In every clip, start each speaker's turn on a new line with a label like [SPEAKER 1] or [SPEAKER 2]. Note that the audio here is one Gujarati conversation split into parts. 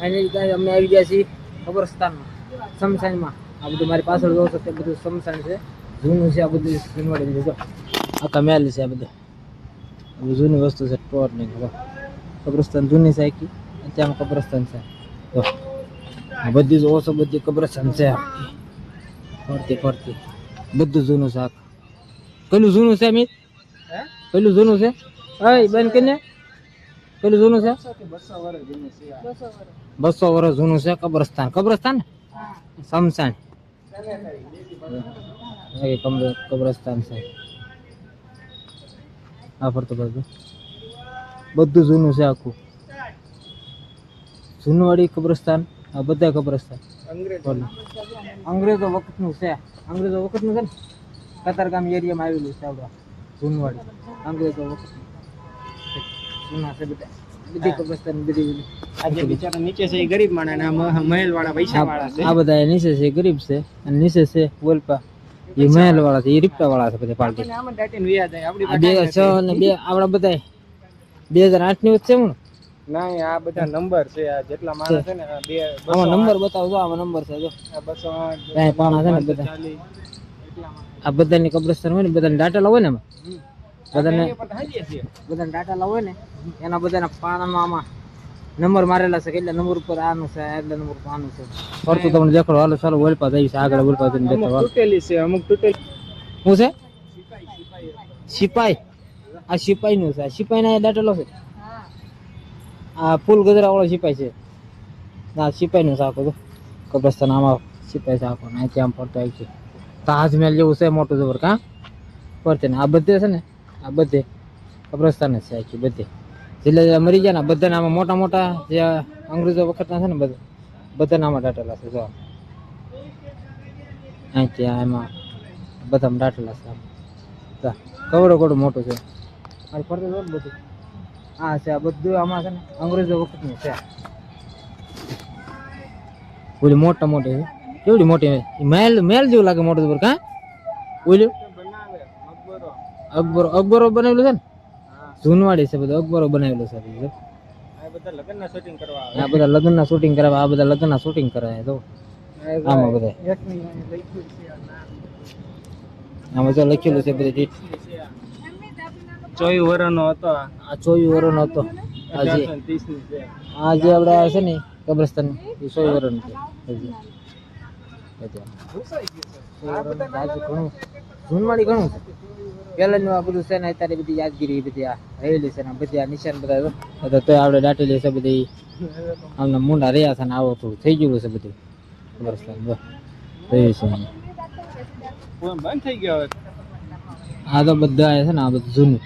[SPEAKER 1] ફાઇનલી ગાઈસ અમે આવી ગયા છીએ કબ્રસ્તાનમાં, સ્મશાનમાં. આ બધું મારી પાછળ જોવો છો તે બધું સ્મશાન છે, જૂનું છે. આ બધું જૂનવાડી જો આખા મહેલ છે. આ બધું જૂની વસ્તુ છે. ટોર નહીં કબ્રસ્તાન જૂની છે આખી. ત્યાં કબ્રસ્તાન છે તો આ બધી જોવો છો, બધી કબ્રસ્તાન છે ફરતી ફરતી. બધું જૂનું છે. પેલું જૂનું છે મિત, પેલું જૂનું છે. અય બંધ કરીને પેલું જૂનું છે. 200 વર્ષ જૂનું છે કબ્રસ્તાન. કબ્રસ્તાન સ્મશાન કબ્રસ્તાન છે. આ ફરતો બધું બધું જૂનું છે આખું. જૂનવાડી કબ્રસ્તાન. આ બધા કબ્રસ્તાન અંગ્રેજો વખતનું છે. અંગ્રેજો વખતનું છે ને, કતારગામ એરિયામાં આવેલું છે આપણા જૂનવાડી. અંગ્રેજો વખત જૂના છે બધા. બધી કબ્રસ્તાન બધી.
[SPEAKER 2] આજે બિચારા નીચે છે એ ગરીબ માણસ, અને મહેલ વાળા પૈસા વાળા છે.
[SPEAKER 1] આ બધા નીચે છે ગરીબ છે, અને નીચે છે વોલપા એ મહેલ વાળા છે, એ રીપટા વાળા છે બધા પાર્ટી.
[SPEAKER 2] આમાં દાટીને વ્યા જાય. આપણી
[SPEAKER 1] 2006 અને 2 આપણા બધા 2008 ની વચ્ચે હું
[SPEAKER 2] નહીં, આ બધા નંબર છે. આ જેટલા માણસ છે ને
[SPEAKER 1] આમાં નંબર બતાવજો. આમાં નંબર છે જો
[SPEAKER 2] 208
[SPEAKER 1] કાંઈ પાણા છે ને બધા. આ બધાની કબ્રસ્તાન હોય ને, બધાને દાટેલા હોય ને, એમાં બધાને દાટેલા હોય ને, એના બધાના પાણામાં આમાં નંબર મારેલા છે. કેટલા નંબર ઉપર આનું છે, એટલા નંબર ઉપર આનું છે. ફરતું તમને દેખાડો. હાલો ચાલો વલપા જઈએ આગળ. વલપા જઈને દેખાડો.
[SPEAKER 2] તૂટેલી છે અમુક. તૂટેલી
[SPEAKER 1] શું છે? સિપાઈ. આ સિપાઈ નું છે. આ સિપાઈ ના દાટેલો છે. આ ફૂલ ગજરા વાળો સિપાઈ છે. આ સિપાઈ નું સાકો તો કબ્રસ્તાન. આમાં સિપાઈ સાકો ને ત્યાં ફરતો આવી છે. તાજમહેલ જેવું છે મોટું જબર. કા ફરતે ને આ બધે છે ને, આ બધે કબ્રસ્તાન જ છે આખી બધે. જેટલા મરી ગયા ને બધાને આમાં મોટા મોટા જે અંગ્રેજો વખતના છે ને બધાને આમાં દાટેલા છે. જો અહીં ત્યાં એમાં બધામાં દાટેલા છે. કવડો કવડું મોટું છે. મારે ફરતે જો બધું હા છે. આ બધું આમાં છે ને અંગ્રેજો વખતનું છે. ઓલી મોટા મોટી છે. કેવડી મોટી મહેલ મહેલ જેવું લાગે મોટું જબર. કા ઓલું અકબરો બનાવેલું છે ને, જૂનવાડી છે બધું. અકબરો બનાવેલું છે.
[SPEAKER 2] આ બધા લગ્નના શૂટિંગ કરવા આવે.
[SPEAKER 1] આ બધા લગ્નના શૂટિંગ કરાવે. આ બધા લગ્નના શૂટિંગ કરાવે. તો આમાં બધા આમાં જો લખેલું છે બધી ડેટ.
[SPEAKER 2] 24 વર્ષનો હતો.
[SPEAKER 1] આ 24 વર્ષનો હતો. આજે
[SPEAKER 2] 1830 ની છે.
[SPEAKER 1] આ જે આપણે છે ને કબ્રસ્તાન એ 24 વર્ષનું છે. જૂનવાડી ઘણું છે. પેલાનું આ બધું છે ને, અત્યારે બધી યાદગીરી બધી આ રહેલી છે ને, બધી આ નિશાન બધા તો આપણે દાટેલી છે બધી. આમને મુંડા રહ્યા છે ને આવો થોડું થઈ ગયું છે બધું કબ્રસ્તાન. રહ્યું છે
[SPEAKER 2] બંધ થઈ ગયો.
[SPEAKER 1] આ તો બધા છે ને, આ બધું જૂનું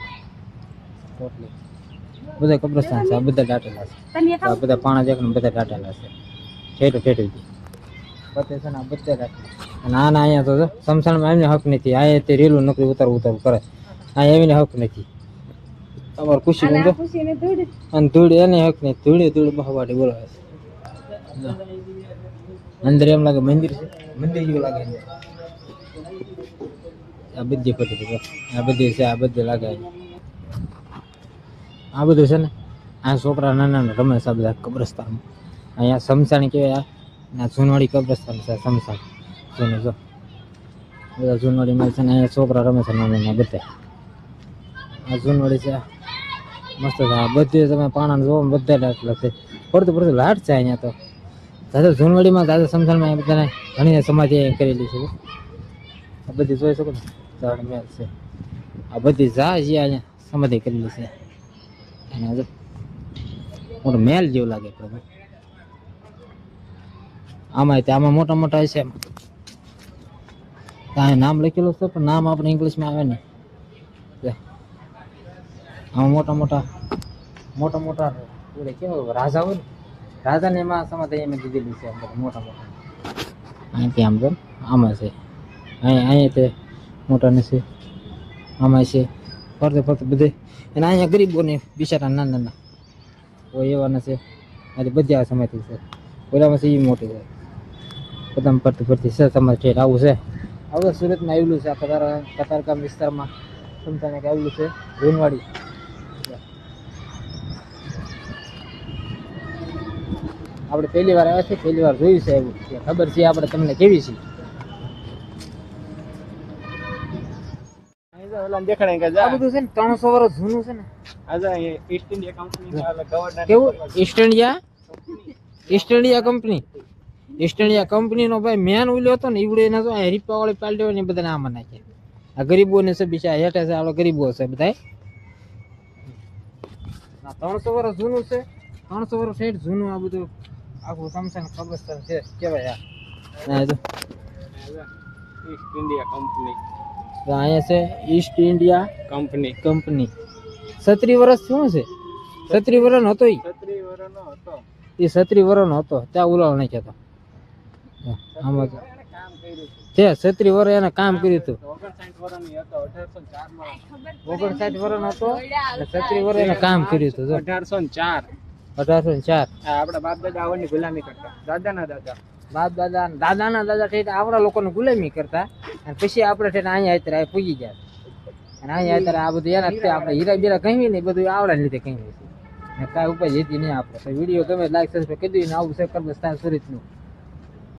[SPEAKER 1] બધા કબ્રસ્તાન છે. આ બધા દાટેલા છે. આ બધા પાણા જેક બધા દાટેલા છે. ઠેઠું ઠેઠું પતે છે ને આ બધા દાટેલા. અને આના અહીંયા તો સ્મશાનમાં એમને હક નથી. આ તે રેલું નોકરી ઉતારવું કરે. આ એમને હક નથી. તમારે ખુશી ગમતો અને ધૂળ એને હક નહીં. ધૂળ બહવાડી બોલાવે છે. અંદર એમ લાગે મંદિર છે. મંદિર જેવું લાગે અંદર. આ બધી પદ્ધતિ આ બધી છે. આ બધી લાગે. આ બધું છે ને આ છોકરા નાના નાના રમે છે બધા કબ્રસ્તાનમાં. અહીંયા સ્મશાન કહેવાય. આ જૂનવાડી કબ્રસ્તાન છે. સ્મશાન જૂનું જો બધા જૂનવાડીમાં છે ને અહીંયા છોકરા રમે છે નાના નાના બધા. આ જૂનવાડી છે મસ્ત છે. આ બધી તમે પાણા જોવો બધા દાખલા છે. પડતું લાટ છે અહીંયા તો. દાદા જૂનવાડીમાં દાદા સ્મશાનમાં બધાને ઘણી સમાધિ કરેલી છે. આ બધી જોઈ શકો ને ઝાડ મેલ છે. આ બધી જા છે અહીંયા સમાધિ કરેલી છે. અને મોટો મહેલ જેવું લાગે. આમાં મોટા મોટા છે. ત્યાં નામ લખેલું છે પણ નામ આપણે ઇંગ્લિશમાં આવે ને. આમાં મોટા મોટા કેવા રાજા હોય ને, રાજાને એમાં સમાધિ એમાં દીધેલી છે. મોટા મોટા અહીંથી આમ જો આમાં છે. અહીંયા તે મોટા નથી. આમાં છે ફરતે ફરતે બધે. અને અહીંયા ગરીબોને બિચારા નાના નાના કોઈ એવા નથી. આજે બધી આ સમાધિ છે. ઓલામાં છે એ મોટી છે. બધામાં ફરતી ફરતી છે સમાધિ. આવું છે. હવે સુરતમાં આવેલું છે. આ કતારગામ વિસ્તારમાં સ્મશાન આવેલું છે જૂનવાડી. આપણે પહેલી વાર આવ્યા છે, પહેલી વાર જોયું છે એવું કે ખબર છે આપણે તમને કેવી છે.
[SPEAKER 2] અહીં જો ઓલા દેખાડે કે
[SPEAKER 1] આ
[SPEAKER 2] જા
[SPEAKER 1] બધું છે ને 300 વર્ષ જૂનું છે ને.
[SPEAKER 2] આજે ઈસ્ટ ઇન્ડિયા કંપની ગવર્નર
[SPEAKER 1] કેવું ઈસ્ટ ઇન્ડિયા કંપની નો ભાઈ મેન ઉલ્યો હતો ને ઈવડે એના તો રીપા વાળી પાલટી હોય ને બધા આમાં નાખે. આ ગરીબોને છે બિચારા હેઠે છે, આપણે ગરીબો છે બધા. 300 વર્ષ જૂનું છે, 300 વર્ષ હેઠ જૂનું આ બધું આખું સમસાન કબ્રસ્તાન છે કેવાય. આ જો
[SPEAKER 2] ઈસ્ટ ઇન્ડિયા કંપની
[SPEAKER 1] તો અહીંયા છે ઈસ્ટ ઇન્ડિયા કંપની. 36 વર્ષ શું છે, 36 વર્ષ હતો ઈ.
[SPEAKER 2] 36 વર્ષનો હતો.
[SPEAKER 1] એ 36 વર્ષનો હતો ત્યાં ઉલાળ નાખ્યો હતો. આમાં તો
[SPEAKER 2] એને કામ કર્યું
[SPEAKER 1] છે 36 વર્ષ એને કામ કર્યું હતું.
[SPEAKER 2] 59 વર્ષની હતો 1804 માં
[SPEAKER 1] 59 વર્ષનો હતો અને 36 વર્ષ એને કામ કર્યું હતું. જો
[SPEAKER 2] 1804
[SPEAKER 1] 1804
[SPEAKER 2] આ આપણા બાપ દાદા આવડની ગુલામી કરતા દાદાના દાદા
[SPEAKER 1] બાપ દાદાના દાદા ઠેઠ આવડા લોકોને ગુલામી કરતા અને પછી આપણે ઠેઠ અહીંયા અત્યારે પૂગી જાય. અને અહીંયા અત્યારે આ બધું એના જ તે આપણે હીરા બીરા કહી ને બધું આવડા લીધે કહી છે ને કાંઈ ઉપાય જતી નહીં આપણે. તો વિડીયો ગમે લાઈક સબસ્ક્રાઈબ કરી દઈએ ને આવું છે કબ્રસ્તાન સુરતનું.